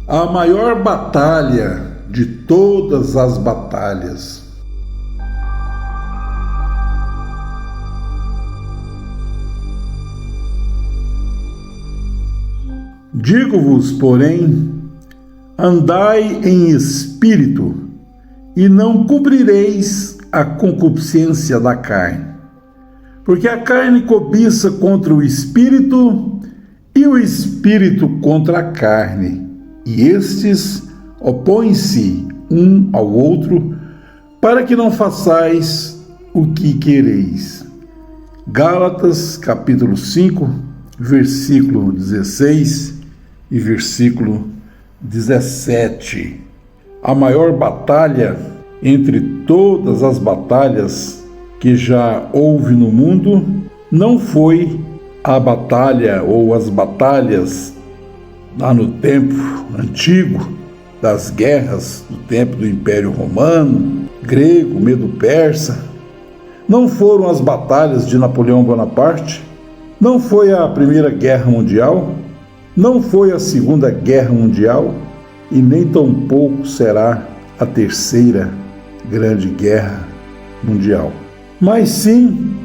A maior batalha de todas as batalhas. Digo-vos, porém, andai em espírito, e não cumprireis a concupiscência da carne. Porque a carne cobiça contra o espírito, e o espírito contra a carne, e estes opõem-se um ao outro, para que não façais o que quereis. Gálatas, capítulo 5, versículo 16 e versículo 17. A maior batalha entre todas as batalhas que já houve no mundo não foi a batalha ou as batalhas lá no tempo antigo, das guerras do tempo do Império Romano, grego, medo-persa. Não foram as batalhas de Napoleão Bonaparte, não foi a Primeira Guerra Mundial, não foi a Segunda Guerra Mundial e nem tampouco será a Terceira Grande Guerra Mundial. Mas sim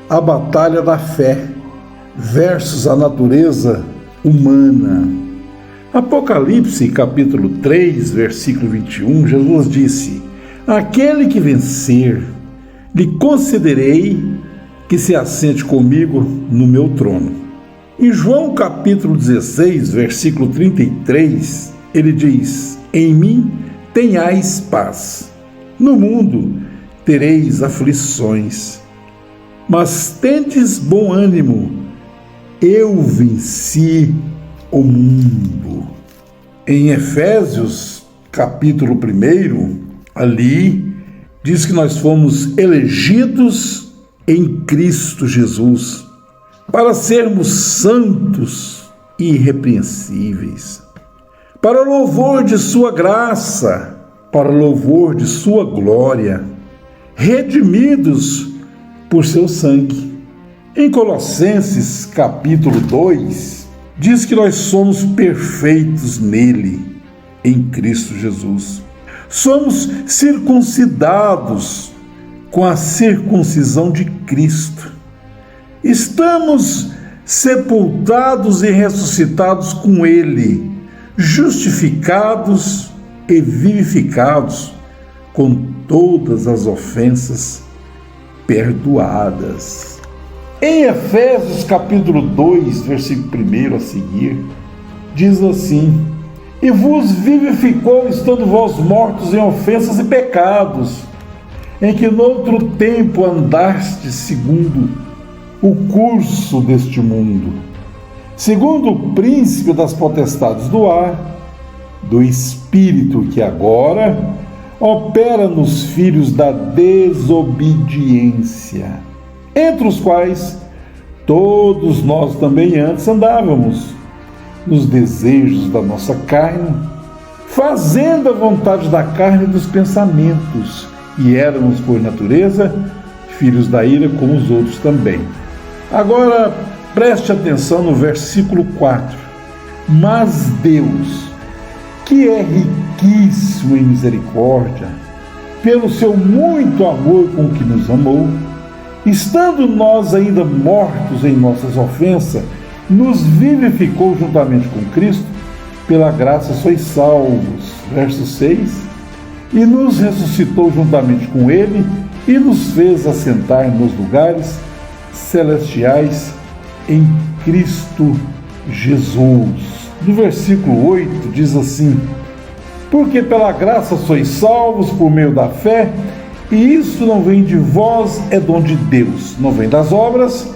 a batalha da fé versus a natureza humana. Apocalipse, capítulo 3, versículo 21, Jesus disse: aquele que vencer, lhe concederei que se assente comigo no meu trono. Em João capítulo 16, versículo 33, ele diz: em mim tenhais paz. No mundo tereis aflições, mas tendes bom ânimo, eu venci o mundo. Em Efésios capítulo 1, ali diz que nós fomos elegidos em Cristo Jesus para sermos santos e irrepreensíveis, para louvor de sua graça, para louvor de sua glória, redimidos por seu sangue. Em Colossenses capítulo 2, diz que nós somos perfeitos nele, em Cristo Jesus. Somos circuncidados com a circuncisão de Cristo. Estamos sepultados e ressuscitados com ele, justificados e vivificados, com todas as ofensas perdoadas. Em Efésios capítulo 2, versículo 1 a seguir, diz assim: e vos vivificou, estando vós mortos em ofensas e pecados, em que noutro tempo andastes segundo o curso deste mundo, segundo o príncipe das potestades do ar, do espírito que agora opera nos filhos da desobediência, entre os quais todos nós também antes andávamos, nos desejos da nossa carne, fazendo a vontade da carne e dos pensamentos, e éramos, por natureza, filhos da ira como os outros também. Agora, preste atenção no versículo 4. Mas Deus, que é riquíssimo em misericórdia, pelo seu muito amor com que nos amou, estando nós ainda mortos em nossas ofensas, nos vivificou juntamente com Cristo, pela graça sois salvos. Verso 6. E nos ressuscitou juntamente com ele, e nos fez assentar nos lugares celestiais em Cristo Jesus. No versículo 8 diz assim: porque pela graça sois salvos por meio da fé, e isso não vem de vós, é dom de Deus, não vem das obras,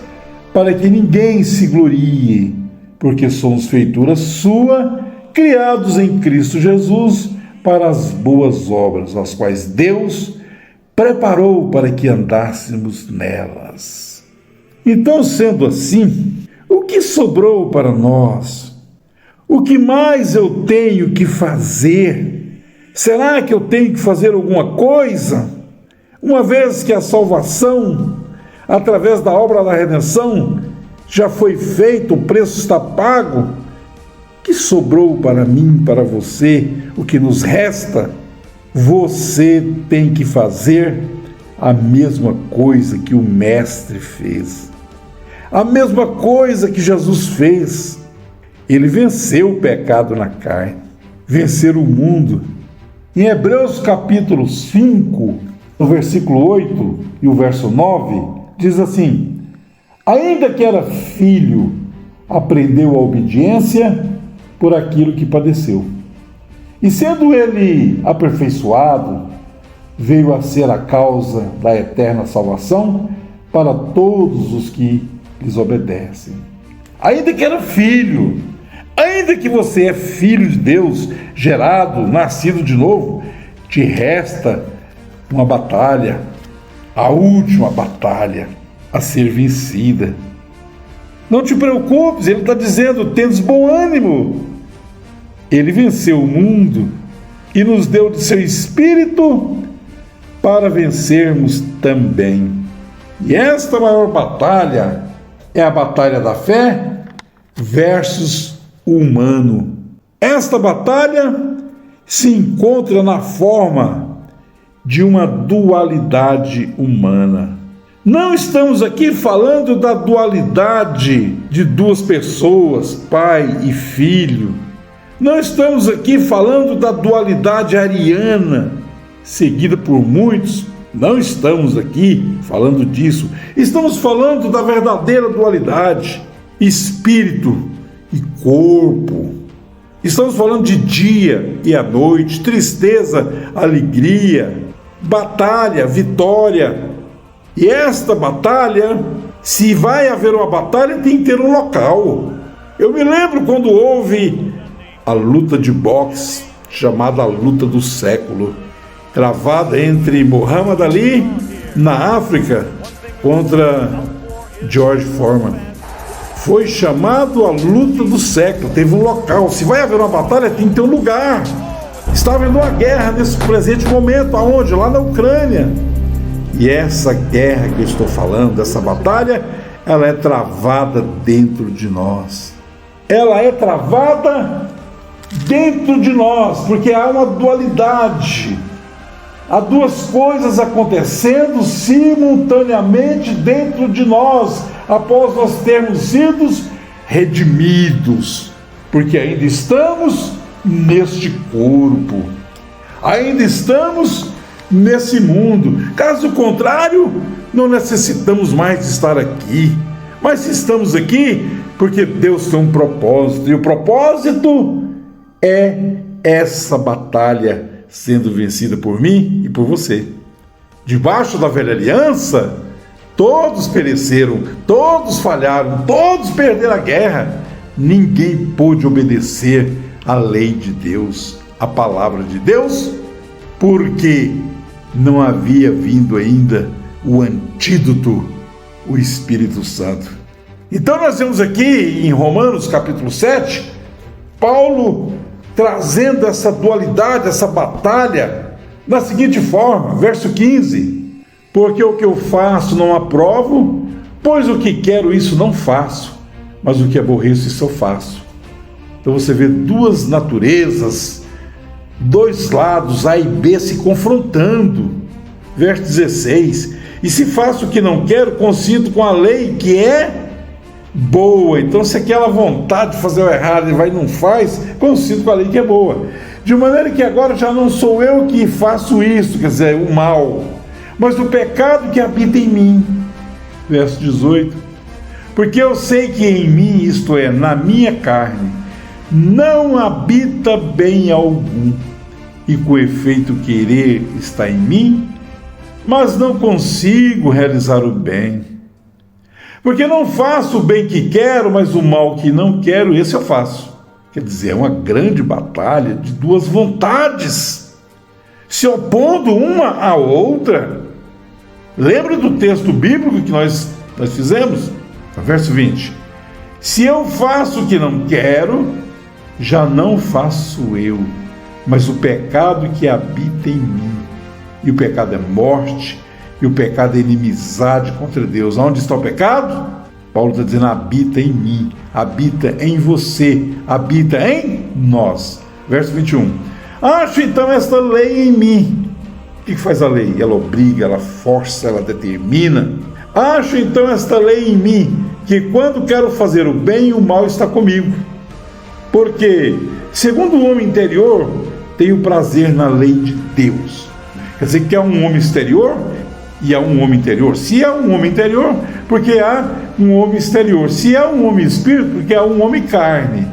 para que ninguém se glorie, porque somos feitura sua, criados em Cristo Jesus, para as boas obras, as quais Deus preparou para que andássemos nelas. Então, sendo assim, o que sobrou para nós? O que mais eu tenho que fazer? Será que eu tenho que fazer alguma coisa? Uma vez que a salvação, através da obra da redenção, já foi feita, o preço está pago, que sobrou para mim, para você, o que nos resta, você tem que fazer a mesma coisa que o Mestre fez. A mesma coisa que Jesus fez. Ele venceu o pecado na carne, venceu o mundo. Em Hebreus capítulo 5, no versículo 8 e o verso 9, diz assim: ainda que era filho, aprendeu a obediência por aquilo que padeceu. E sendo ele aperfeiçoado, veio a ser a causa da eterna salvação para todos os que lhes obedecem. Ainda que era filho, ainda que você é filho de Deus, gerado, nascido de novo, te resta uma batalha, a última batalha a ser vencida. Não te preocupes, ele está dizendo, tendes bom ânimo. Ele venceu o mundo e nos deu de seu Espírito para vencermos também. E esta maior batalha é a batalha da fé versus o humano. Esta batalha se encontra na forma de uma dualidade humana. Não estamos aqui falando da dualidade de duas pessoas, pai e filho. Não estamos aqui falando da dualidade ariana, seguida por muitos. Não estamos aqui falando disso. Estamos falando da verdadeira dualidade, espírito e corpo. Estamos falando de dia e a noite, tristeza, alegria, batalha, vitória. E esta batalha, se vai haver uma batalha, tem que ter um local. Eu me lembro quando houve a luta de boxe, chamada a luta do século, travada entre Muhammad Ali, na África, contra George Foreman. Foi chamado a luta do século, teve um local. Se vai haver uma batalha, tem que ter um lugar. Está havendo uma guerra nesse presente momento, aonde? Lá na Ucrânia. E essa guerra que eu estou falando, essa batalha, ela é travada dentro de nós. Ela é travada dentro de nós, porque há uma dualidade. Há duas coisas acontecendo simultaneamente dentro de nós, após nós termos sido redimidos, porque ainda estamos neste corpo, ainda estamos nesse mundo. Caso contrário, não necessitamos mais de estar aqui, mas estamos aqui porque Deus tem um propósito, e o propósito é essa batalha sendo vencida por mim e por você. Debaixo da velha aliança, todos pereceram, todos falharam, todos perderam a guerra. Ninguém pôde obedecer à lei de Deus, à palavra de Deus, porque não havia vindo ainda o antídoto, o Espírito Santo. Então nós vemos aqui em Romanos capítulo 7, Paulo trazendo essa dualidade, essa batalha, da seguinte forma, verso 15: porque o que eu faço não aprovo, pois o que quero isso não faço, mas o que aborreço isso eu faço. Então você vê duas naturezas, dois lados, A e B, se confrontando. Verso 16: e se faço o que não quero, consinto com a lei que é boa. Então, se aquela vontade de fazer o errado e vai e não faz, consinto com a lei que é boa. De maneira que agora já não sou eu que faço isso, quer dizer, o mal, mas o pecado que habita em mim. Verso 18: porque eu sei que em mim, isto é, na minha carne, não habita bem algum, e com efeito querer está em mim, mas não consigo realizar o bem. Porque não faço o bem que quero, mas o mal que não quero, esse eu faço. Quer dizer, é uma grande batalha de duas vontades, se opondo uma à outra. Lembra do texto bíblico que nós fizemos? Verso 20: se eu faço o que não quero, já não faço eu, mas o pecado que habita em mim. E o pecado é morte, e o pecado é inimizade contra Deus. Onde está o pecado? Paulo está dizendo: habita em mim, habita em você, habita em nós. Verso 21. Acho então esta lei em mim. O que faz a lei? Ela obriga, ela força, ela determina. Acho então esta lei em mim, que quando quero fazer o bem, o mal está comigo. Porque, segundo o homem interior, tenho prazer na lei de Deus. Quer dizer que há um homem exterior e há um homem interior. Se há um homem interior, porque há um homem exterior. Se há um homem espírito, porque há um homem carne.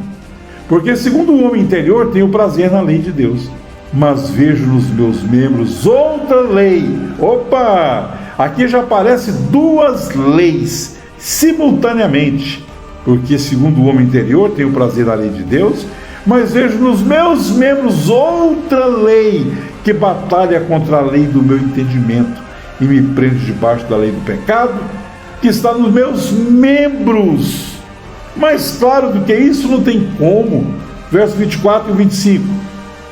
Porque, segundo o homem interior, tenho prazer na lei de Deus. Mas vejo nos meus membros outra lei. Opa! Aqui já aparecem duas leis simultaneamente. Porque, segundo o homem interior, tenho prazer na lei de Deus, mas vejo nos meus membros outra lei que batalha contra a lei do meu entendimento e me prende debaixo da lei do pecado, que está nos meus membros. Mais claro do que isso não tem como. Versos 24 e 25.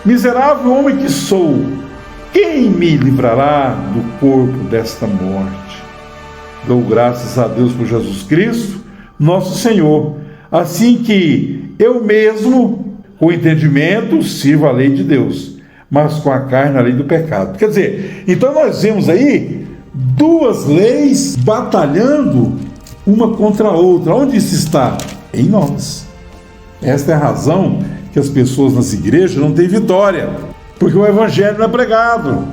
Miserável homem que sou, quem me livrará do corpo desta morte? Dou graças a Deus por Jesus Cristo, nosso Senhor, assim que eu mesmo, com entendimento, sirvo a lei de Deus, mas com a carne a lei do pecado. Quer dizer, então nós vemos aí duas leis batalhando uma contra a outra. Onde isso está? Em nós. Esta é a razão que as pessoas nas igrejas não têm vitória, porque o evangelho não é pregado.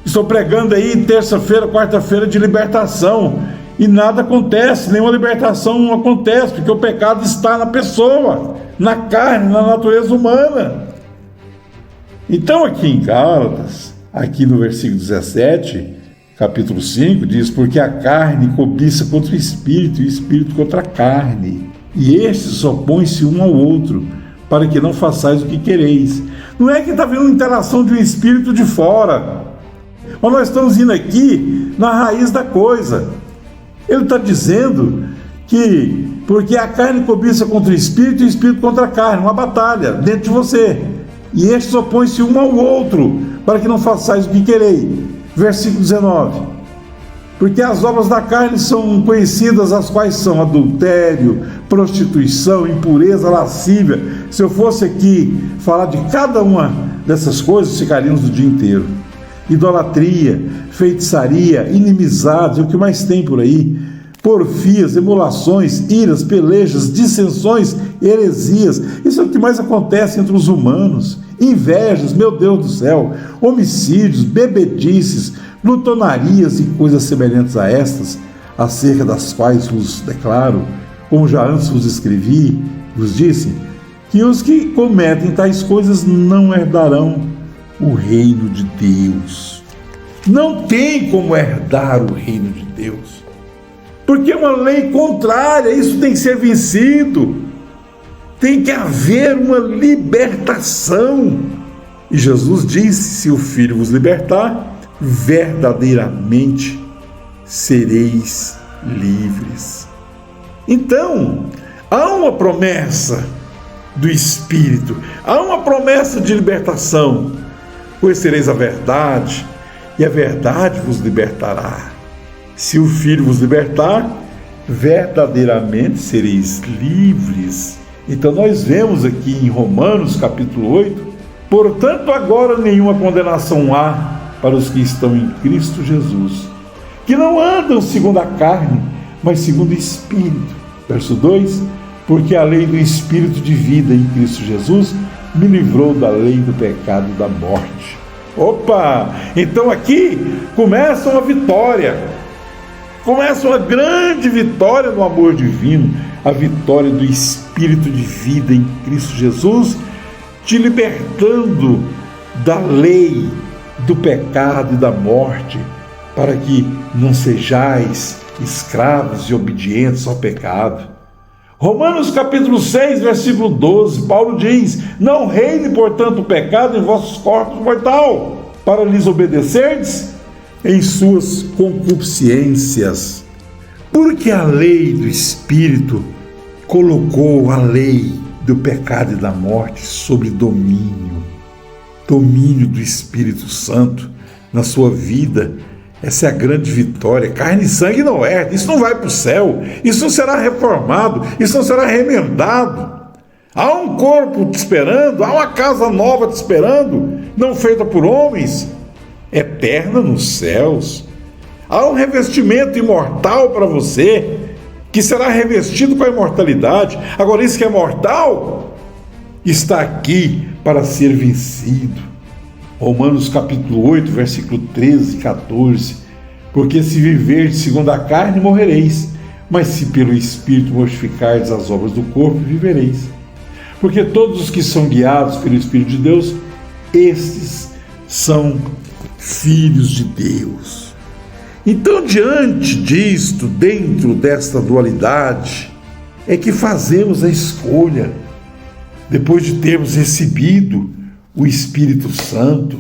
Estou pregando aí terça-feira, quarta-feira de libertação, e nada acontece, nenhuma libertação não acontece, porque o pecado está na pessoa, na carne, na natureza humana. Então aqui em Gálatas, aqui no versículo 17, capítulo 5, diz: porque a carne cobiça contra o espírito, e o espírito contra a carne, e estes opõem-se um ao outro, para que não façais o que quereis. Não é que está havendo uma interação de um espírito de fora, mas nós estamos indo aqui na raiz da coisa. Ele está dizendo que porque a carne cobiça contra o espírito e o espírito contra a carne, uma batalha dentro de você, e estes opõem-se um ao outro, para que não façais o que quereis. Versículo 19. Porque as obras da carne são conhecidas, as quais são adultério, prostituição, impureza, lascívia. Se eu fosse aqui falar de cada uma dessas coisas, ficaríamos o dia inteiro. Idolatria, feitiçaria, inimizades, o que mais tem por aí, porfias, emulações, iras, pelejas, dissensões, heresias. Isso é o que mais acontece entre os humanos. Invejas, meu Deus do céu, homicídios, bebedices, glutonarias e coisas semelhantes a estas, acerca das quais vos declaro, como já antes vos escrevi, vos disse, que os que cometem tais coisas não herdarão o reino de Deus. Não tem como herdar o reino de Deus, porque é uma lei contrária. Isso tem que ser vencido, tem que haver uma libertação. E Jesus disse: se o Filho vos libertar, verdadeiramente sereis livres. Então, há uma promessa do Espírito, há uma promessa de libertação. Conhecereis a verdade, e a verdade vos libertará. Se o Filho vos libertar, verdadeiramente sereis livres. Então nós vemos aqui em Romanos capítulo 8: portanto agora nenhuma condenação há para os que estão em Cristo Jesus, que não andam segundo a carne, mas segundo o Espírito. Verso 2: porque a lei do Espírito de vida em Cristo Jesus me livrou da lei do pecado e da morte. Opa! Então aqui começa uma vitória, começa uma grande vitória no amor divino, a vitória do Espírito de vida em Cristo Jesus, te libertando da lei do pecado e da morte, para que não sejais escravos e obedientes ao pecado. Romanos capítulo 6, versículo 12, Paulo diz: não reine, portanto, o pecado em vossos corpos mortal, para lhes obedecerdes em suas concupiscências. Porque a lei do Espírito colocou a lei do pecado e da morte sob domínio do Espírito Santo na sua vida, Essa é a grande vitória. Carne e sangue não herda. Isso não vai para o céu. Isso não será reformado. Isso não será remendado. Há um corpo te esperando. Há uma casa nova te esperando. Não feita por homens. Eterna nos céus. Há um revestimento imortal para você, que será revestido com a imortalidade. Agora, isso que é mortal está aqui para ser vencido. Romanos capítulo 8, versículo 13 e 14. Porque se viverdes segundo a carne, morrereis, mas se pelo Espírito mortificardes as obras do corpo, vivereis. Porque todos os que são guiados pelo Espírito de Deus, estes são filhos de Deus. Então, diante disto, dentro desta dualidade, é que fazemos a escolha, depois de termos recebido o Espírito Santo.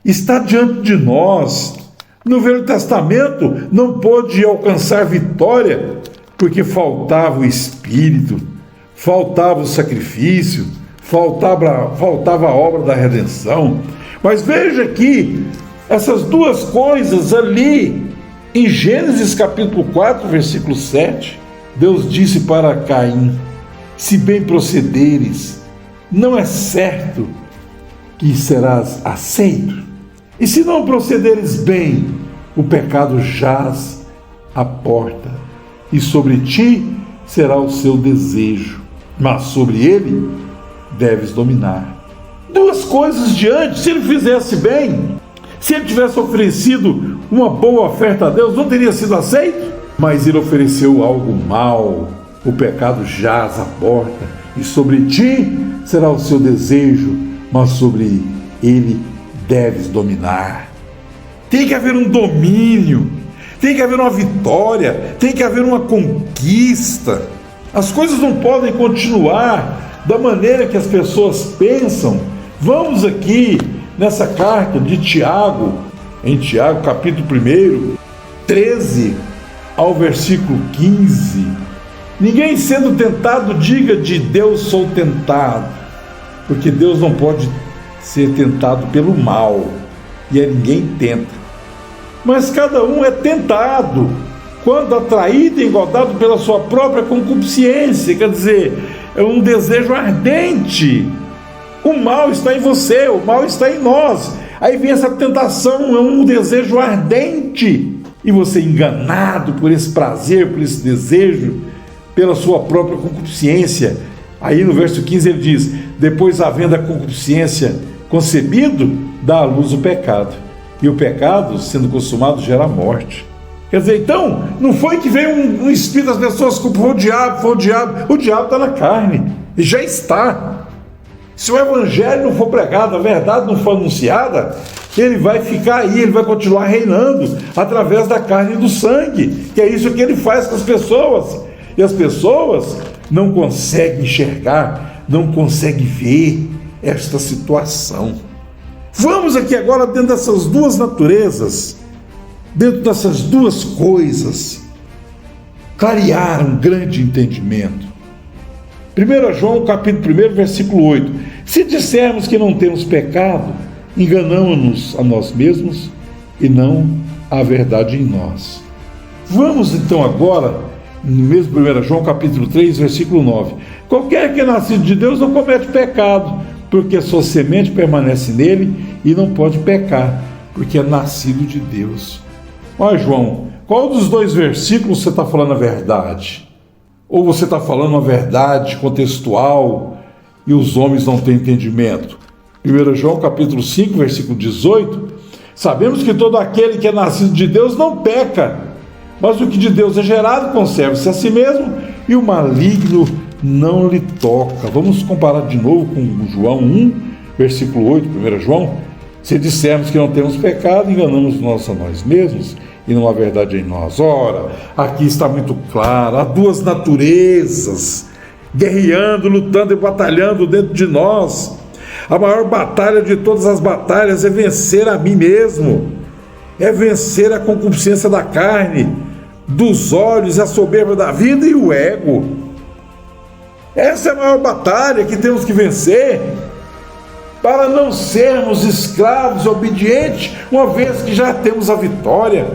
Está diante de nós. No Velho Testamento não pôde alcançar vitória, porque faltava o Espírito, faltava o sacrifício, faltava a obra da redenção. Mas veja aqui, essas duas coisas ali, em Gênesis capítulo 4, versículo 7, Deus disse para Caim: se bem procederes, não é certo que serás aceito. E se não procederes bem, o pecado jaz à porta, e sobre ti será o seu desejo, mas sobre ele deves dominar. Duas coisas diante. Se ele fizesse bem, se ele tivesse oferecido uma boa oferta a Deus, não teria sido aceito? Mas ele ofereceu algo mal. O pecado jaz à porta, e sobre ti será o seu desejo, mas sobre ele deves dominar. Tem que haver um domínio, tem que haver uma vitória, tem que haver uma conquista. As coisas não podem continuar da maneira que as pessoas pensam. Vamos aqui nessa carta de Tiago, em Tiago capítulo 1, 13 ao versículo 15. Ninguém sendo tentado diga: de Deus sou tentado, porque Deus não pode ser tentado pelo mal, e a ninguém tenta. Mas cada um é tentado quando atraído e engodado pela sua própria concupiscência, quer dizer, é um desejo ardente. O mal está em você, o mal está em nós. Aí vem essa tentação, é um desejo ardente, e você enganado por esse prazer, por esse desejo, pela sua própria concupiscência. Aí no verso 15 ele diz: depois, havendo a concupiscência concebido, dá à luz o pecado, e o pecado, sendo consumado, gera a morte. Quer dizer, então, não foi que veio um espírito das pessoas, foi o diabo, o diabo está na carne, e já está. Se o evangelho não for pregado, a verdade não for anunciada, ele vai ficar aí, ele vai continuar reinando através da carne e do sangue, que é isso que ele faz com as pessoas, e as pessoas não conseguem enxergar, não conseguem ver esta situação. Vamos aqui agora dentro dessas duas naturezas, dentro dessas duas coisas, clarear um grande entendimento. 1 João capítulo 1, versículo 8. Se dissermos que não temos pecado, enganamos-nos a nós mesmos e não há verdade em nós. Vamos então agora, no mesmo 1 João capítulo 3, versículo 9. Qualquer que é nascido de Deus não comete pecado, porque a sua semente permanece nele e não pode pecar, porque é nascido de Deus. Olha, João, qual dos dois versículos você está falando a verdade? Ou você está falando uma verdade contextual e os homens não têm entendimento? 1 João capítulo 5, versículo 18, sabemos que todo aquele que é nascido de Deus não peca, mas o que de Deus é gerado conserva-se a si mesmo, e o maligno não lhe toca. Vamos comparar de novo com João 1, versículo 8, 1 João. Se dissermos que não temos pecado, enganamos-nos a nós mesmos, e não há verdade em nós. Ora, aqui está muito claro, há duas naturezas guerreando, lutando e batalhando dentro de nós. A maior batalha de todas as batalhas é vencer a mim mesmo, é vencer a concupiscência da carne, dos olhos, a soberba da vida e o ego. Essa é a maior batalha que temos que vencer. para não sermos escravos obedientes, uma vez que já temos a vitória.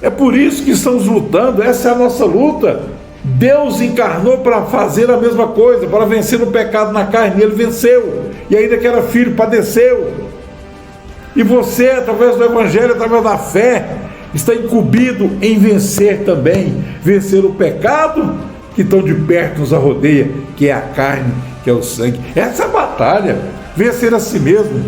É por isso que estamos lutando, essa é a nossa luta. Deus encarnou para fazer a mesma coisa, para vencer o pecado na carne, ele venceu, e ainda que era filho, padeceu. E você, através do Evangelho, através da fé, está incumbido em vencer também, vencer o pecado que tão de perto nos arrodeia, que é a carne, que é o sangue. Essa é a batalha, vencer a si mesmo.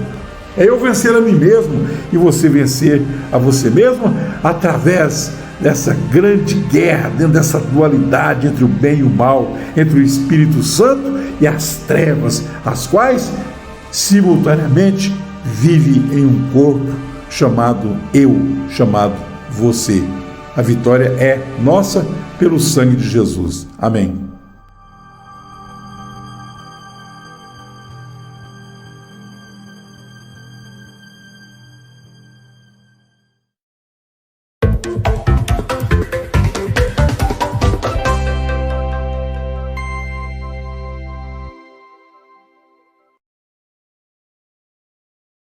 É eu vencer a mim mesmo e você vencer a você mesmo através dessa grande guerra, dentro dessa dualidade entre o bem e o mal, entre o Espírito Santo e as trevas, as quais simultaneamente vive em um corpo chamado eu, chamado você. A vitória é nossa pelo sangue de Jesus. Amém.